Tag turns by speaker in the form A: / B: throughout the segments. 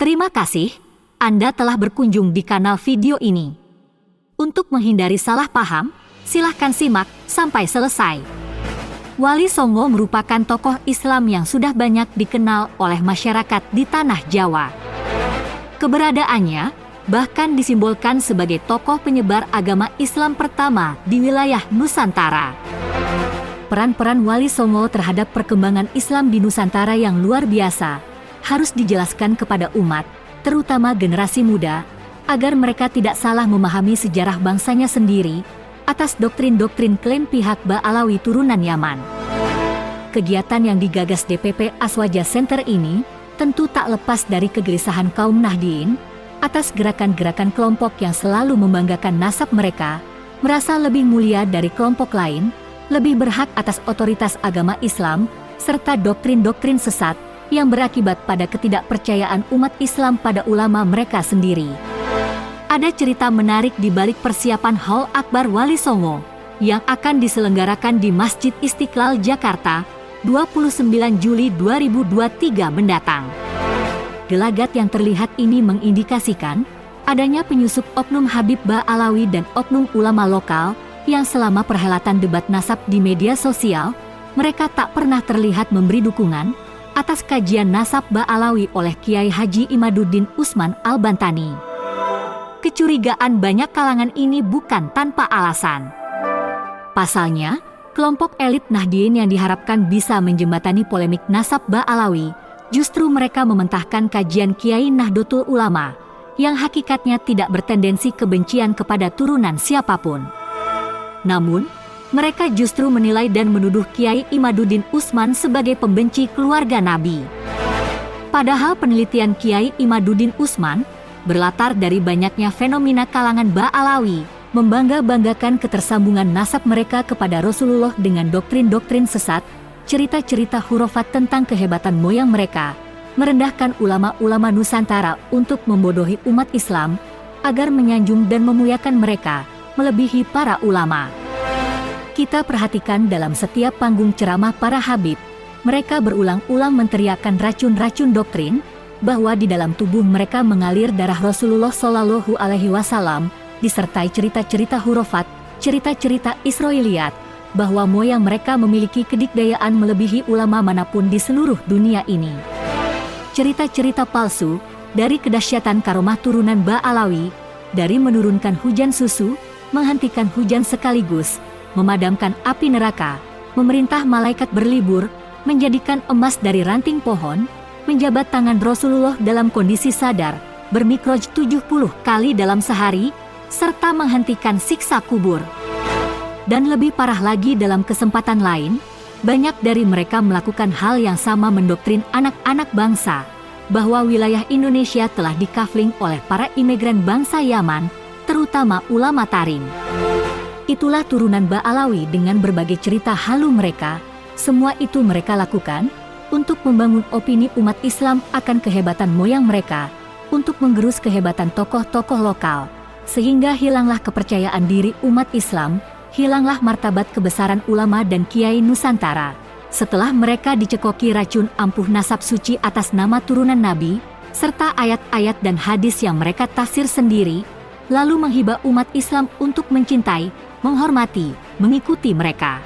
A: Terima kasih, Anda telah berkunjung di kanal video ini. Untuk menghindari salah paham, silahkan simak sampai selesai. Wali Songo merupakan tokoh Islam yang sudah banyak dikenal oleh masyarakat di tanah Jawa. Keberadaannya bahkan disimbolkan sebagai tokoh penyebar agama Islam pertama di wilayah Nusantara. Peran-peran Wali Songo terhadap perkembangan Islam di Nusantara yang luar biasa harus dijelaskan kepada umat, terutama generasi muda, agar mereka tidak salah memahami sejarah bangsanya sendiri atas doktrin-doktrin klaim pihak Ba'alawi turunan Yaman. Kegiatan yang digagas DPP Aswaja Center ini tentu tak lepas dari kegelisahan kaum Nahdliyin atas gerakan-gerakan kelompok yang selalu membanggakan nasab mereka, merasa lebih mulia dari kelompok lain, lebih berhak atas otoritas agama Islam, serta doktrin-doktrin sesat yang berakibat pada ketidakpercayaan umat Islam pada ulama mereka sendiri. Ada cerita menarik di balik persiapan Haul Akbar Wali Songo yang akan diselenggarakan di Masjid Istiqlal Jakarta 29 Juli 2023 mendatang. Gelagat yang terlihat ini mengindikasikan adanya penyusup oknum Habib Ba'alawi dan oknum ulama lokal yang selama perhelatan debat nasab di media sosial, mereka tak pernah terlihat memberi dukungan atas kajian nasab Ba'alawi oleh Kiai Haji Imaduddin Usman Al-Bantani. Kecurigaan banyak kalangan ini bukan tanpa alasan. Pasalnya, kelompok elit Nahdliyin yang diharapkan bisa menjembatani polemik nasab Ba'alawi, justru mereka mementahkan kajian Kiai Nahdlatul Ulama, yang hakikatnya tidak bertendensi kebencian kepada turunan siapapun. Namun, mereka justru menilai dan menuduh Kiai Imaduddin Usman sebagai pembenci keluarga Nabi. Padahal penelitian Kiai Imaduddin Usman berlatar dari banyaknya fenomena kalangan Ba'alawi, membangga-banggakan ketersambungan nasab mereka kepada Rasulullah dengan doktrin-doktrin sesat, cerita-cerita hurufat tentang kehebatan moyang mereka, merendahkan ulama-ulama Nusantara untuk membodohi umat Islam, agar menyanjung dan memuliakan mereka, melebihi para ulama. Kita perhatikan dalam setiap panggung ceramah para habib, mereka berulang-ulang menteriakkan racun-racun doktrin, bahwa di dalam tubuh mereka mengalir darah Rasulullah Shallallahu Alaihi Wasallam, disertai cerita-cerita hurufat, cerita-cerita Israiliyat, bahwa moyang mereka memiliki kedikdayaan melebihi ulama manapun di seluruh dunia ini. Cerita-cerita palsu, dari kedahsyatan karomah turunan Ba'alawi, dari menurunkan hujan susu, menghentikan hujan sekaligus, memadamkan api neraka, memerintah malaikat berlibur, menjadikan emas dari ranting pohon, menjabat tangan Rasulullah dalam kondisi sadar, bermikroj 70 kali dalam sehari, serta menghentikan siksa kubur. Dan lebih parah lagi dalam kesempatan lain, banyak dari mereka melakukan hal yang sama mendoktrin anak-anak bangsa, bahwa wilayah Indonesia telah dikafling oleh para imigran bangsa Yaman, terutama ulama Tarim. Itulah turunan Ba'alawi dengan berbagai cerita halu mereka, semua itu mereka lakukan untuk membangun opini umat Islam akan kehebatan moyang mereka, untuk menggerus kehebatan tokoh-tokoh lokal, sehingga hilanglah kepercayaan diri umat Islam, hilanglah martabat kebesaran ulama dan kiai Nusantara. Setelah mereka dicekoki racun ampuh nasab suci atas nama turunan Nabi, serta ayat-ayat dan hadis yang mereka tafsir sendiri, lalu menghibah umat Islam untuk mencintai, menghormati, mengikuti mereka.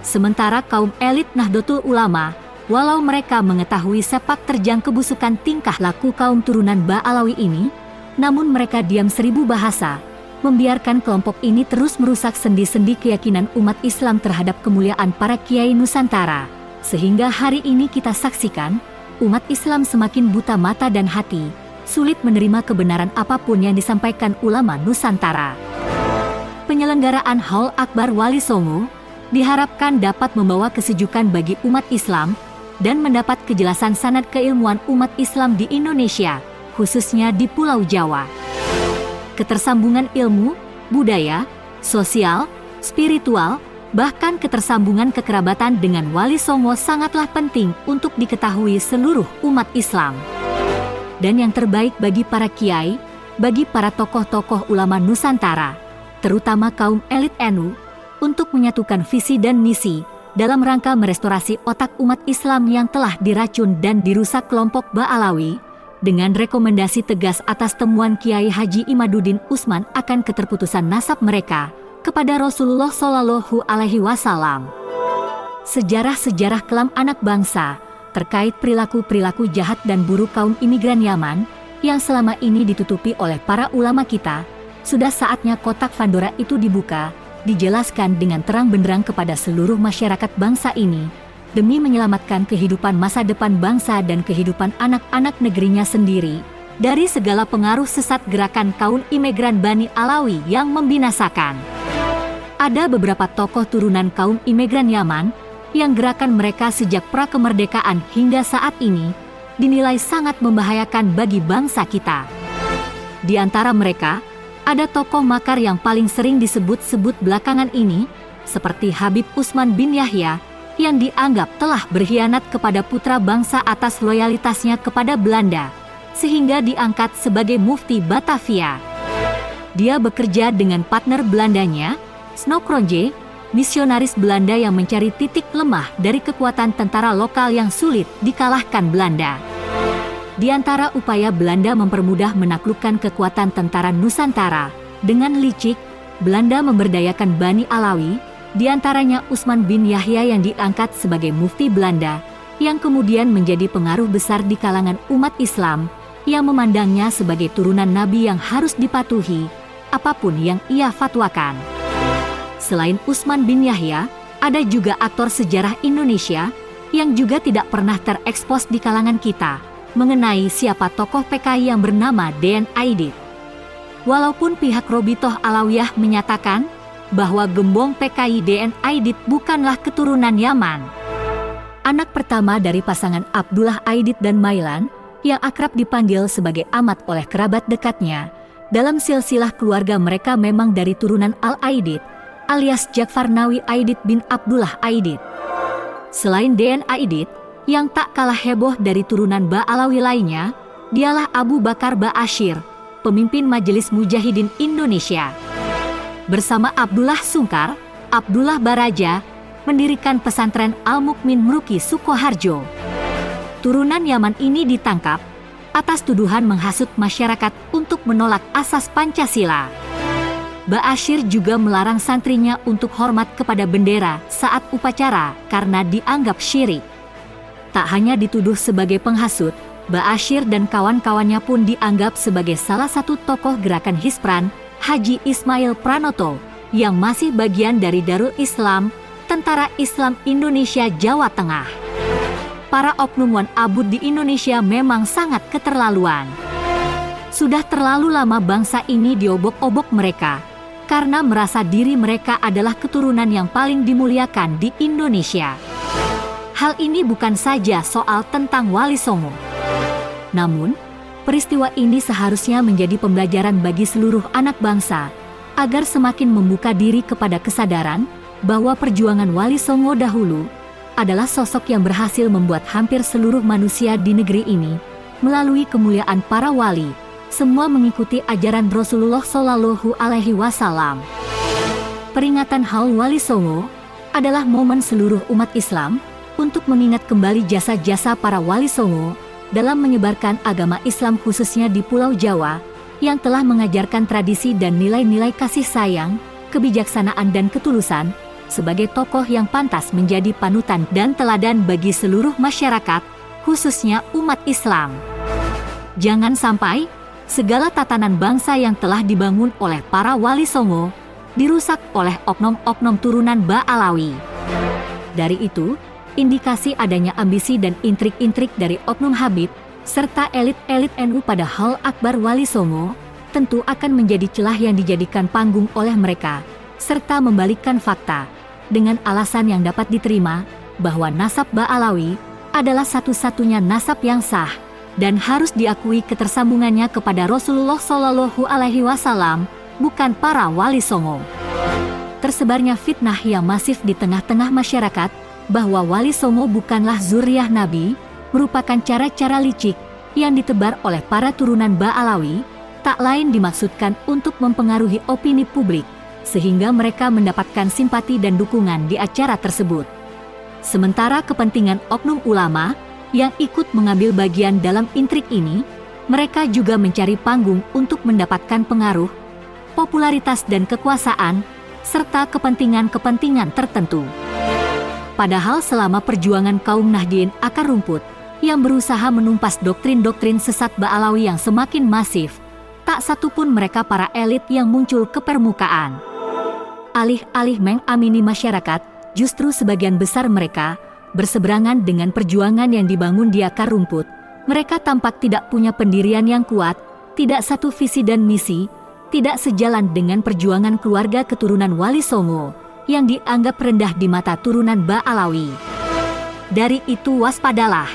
A: Sementara kaum elit Nahdlatul Ulama, walau mereka mengetahui sepak terjang kebusukan tingkah laku kaum turunan Ba'alawi ini, namun mereka diam seribu bahasa, membiarkan kelompok ini terus merusak sendi-sendi keyakinan umat Islam terhadap kemuliaan para kiai Nusantara, sehingga hari ini kita saksikan, umat Islam semakin buta mata dan hati, sulit menerima kebenaran apapun yang disampaikan ulama Nusantara. Penyelenggaraan Haul Akbar Wali Songo diharapkan dapat membawa kesejukan bagi umat Islam dan mendapat kejelasan sanad keilmuan umat Islam di Indonesia, khususnya di Pulau Jawa. Ketersambungan ilmu, budaya, sosial, spiritual, bahkan ketersambungan kekerabatan dengan Wali Songo sangatlah penting untuk diketahui seluruh umat Islam. Dan yang terbaik bagi para kiai, bagi para tokoh-tokoh ulama Nusantara, terutama kaum elit NU, untuk menyatukan visi dan misi dalam rangka merestorasi otak umat Islam yang telah diracun dan dirusak kelompok Ba'alawi, dengan rekomendasi tegas atas temuan Kiai Haji Imaduddin Usman akan keterputusan nasab mereka kepada Rasulullah Shallallahu Alaihi Wasallam. Sejarah-sejarah kelam anak bangsa terkait perilaku-perilaku jahat dan buruk kaum imigran Yaman yang selama ini ditutupi oleh para ulama kita, sudah saatnya kotak Pandora itu dibuka, dijelaskan dengan terang benderang kepada seluruh masyarakat bangsa ini, demi menyelamatkan kehidupan masa depan bangsa dan kehidupan anak-anak negerinya sendiri, dari segala pengaruh sesat gerakan kaum imigran Bani Alawi yang membinasakan. Ada beberapa tokoh turunan kaum imigran Yaman, yang gerakan mereka sejak pra-kemerdekaan hingga saat ini, dinilai sangat membahayakan bagi bangsa kita. Di antara mereka, ada tokoh makar yang paling sering disebut-sebut belakangan ini, seperti Habib Usman bin Yahya, yang dianggap telah berkhianat kepada putra bangsa atas loyalitasnya kepada Belanda, sehingga diangkat sebagai mufti Batavia. Dia bekerja dengan partner Belandanya, Snokronje, misionaris Belanda yang mencari titik lemah dari kekuatan tentara lokal yang sulit dikalahkan Belanda. Di antara upaya Belanda mempermudah menaklukkan kekuatan tentara Nusantara, dengan licik, Belanda memberdayakan Bani Alawi, di antaranya Usman bin Yahya yang diangkat sebagai mufti Belanda, yang kemudian menjadi pengaruh besar di kalangan umat Islam, yang memandangnya sebagai turunan Nabi yang harus dipatuhi, apapun yang ia fatwakan. Selain Usman bin Yahya, ada juga aktor sejarah Indonesia yang juga tidak pernah terekspos di kalangan kita mengenai siapa tokoh PKI yang bernama Dean Aidit. Walaupun pihak Robitoh Alawiyah menyatakan bahwa gembong PKI Dean Aidit bukanlah keturunan Yaman. Anak pertama dari pasangan Abdullah Aidit dan Mailan, yang akrab dipanggil sebagai Amat oleh kerabat dekatnya, dalam silsilah keluarga mereka memang dari turunan Al-Aidit, alias Ja'far Nawi Aidit bin Abdullah Aidit. Selain Dean Aidit, yang tak kalah heboh dari turunan Ba Alawi lainnya, dialah Abu Bakar Ba'asyir, pemimpin Majelis Mujahidin Indonesia. Bersama Abdullah Sungkar, Abdullah Baraja, mendirikan pesantren Al-Mukmin Mruki Sukoharjo. Turunan Yaman ini ditangkap atas tuduhan menghasut masyarakat untuk menolak asas Pancasila. Ba'asyir juga melarang santrinya untuk hormat kepada bendera saat upacara karena dianggap syirik. Tak hanya dituduh sebagai penghasut, Ba'asyir dan kawan-kawannya pun dianggap sebagai salah satu tokoh gerakan Hispran, Haji Ismail Pranoto, yang masih bagian dari Darul Islam, Tentara Islam Indonesia Jawa Tengah. Para oknum Wan Abud di Indonesia memang sangat keterlaluan. Sudah terlalu lama bangsa ini diobok-obok mereka, karena merasa diri mereka adalah keturunan yang paling dimuliakan di Indonesia. Hal ini bukan saja soal tentang Wali Songo. Namun, peristiwa ini seharusnya menjadi pembelajaran bagi seluruh anak bangsa, agar semakin membuka diri kepada kesadaran bahwa perjuangan Wali Songo dahulu adalah sosok yang berhasil membuat hampir seluruh manusia di negeri ini, melalui kemuliaan para wali, semua mengikuti ajaran Rasulullah Shallallahu Alaihi Wasallam. Peringatan Haul Wali Songo adalah momen seluruh umat Islam untuk mengingat kembali jasa-jasa para Wali Songo dalam menyebarkan agama Islam khususnya di Pulau Jawa, yang telah mengajarkan tradisi dan nilai-nilai kasih sayang, kebijaksanaan dan ketulusan, sebagai tokoh yang pantas menjadi panutan dan teladan bagi seluruh masyarakat, khususnya umat Islam. Jangan sampai segala tatanan bangsa yang telah dibangun oleh para Wali Songo dirusak oleh oknum-oknum turunan Ba Alawi. Dari itu, indikasi adanya ambisi dan intrik-intrik dari oknum Habib serta elit-elit NU pada Haul Akbar Wali Songo tentu akan menjadi celah yang dijadikan panggung oleh mereka, serta membalikkan fakta dengan alasan yang dapat diterima bahwa nasab Ba Alawi adalah satu-satunya nasab yang sah dan harus diakui ketersambungannya kepada Rasulullah Shallallahu Alaihi Wasallam, bukan para Wali Songo. Tersebarnya fitnah yang masif di tengah-tengah masyarakat bahwa Wali Songo bukanlah zuriyah Nabi, merupakan cara-cara licik yang ditebar oleh para turunan Ba Alawi, tak lain dimaksudkan untuk mempengaruhi opini publik, sehingga mereka mendapatkan simpati dan dukungan di acara tersebut. Sementara kepentingan oknum ulama yang ikut mengambil bagian dalam intrik ini mereka juga mencari panggung untuk mendapatkan pengaruh, popularitas dan kekuasaan, serta kepentingan-kepentingan tertentu. Padahal selama perjuangan kaum Nahdien akar rumput, yang berusaha menumpas doktrin-doktrin sesat Ba'alawi yang semakin masif, tak satupun mereka para elit yang muncul ke permukaan. Alih-alih mengamini masyarakat, justru sebagian besar mereka berseberangan dengan perjuangan yang dibangun di akar rumput. Mereka tampak tidak punya pendirian yang kuat, tidak satu visi dan misi, tidak sejalan dengan perjuangan keluarga keturunan Wali Songo yang dianggap rendah di mata turunan Ba'alawi. Dari itu waspadalah.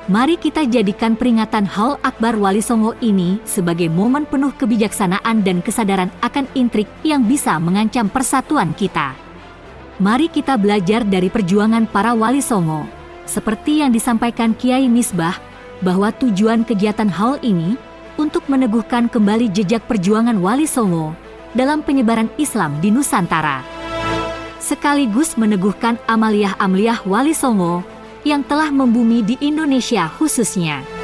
A: Mari kita jadikan peringatan Haul Akbar Wali Songo ini sebagai momen penuh kebijaksanaan dan kesadaran akan intrik yang bisa mengancam persatuan kita. Mari kita belajar dari perjuangan para Wali Songo, seperti yang disampaikan Kiai Misbah, bahwa tujuan kegiatan Haul ini untuk meneguhkan kembali jejak perjuangan Wali Songo dalam penyebaran Islam di Nusantara, sekaligus meneguhkan amaliyah-amaliyah Wali Songo yang telah membumi di Indonesia khususnya.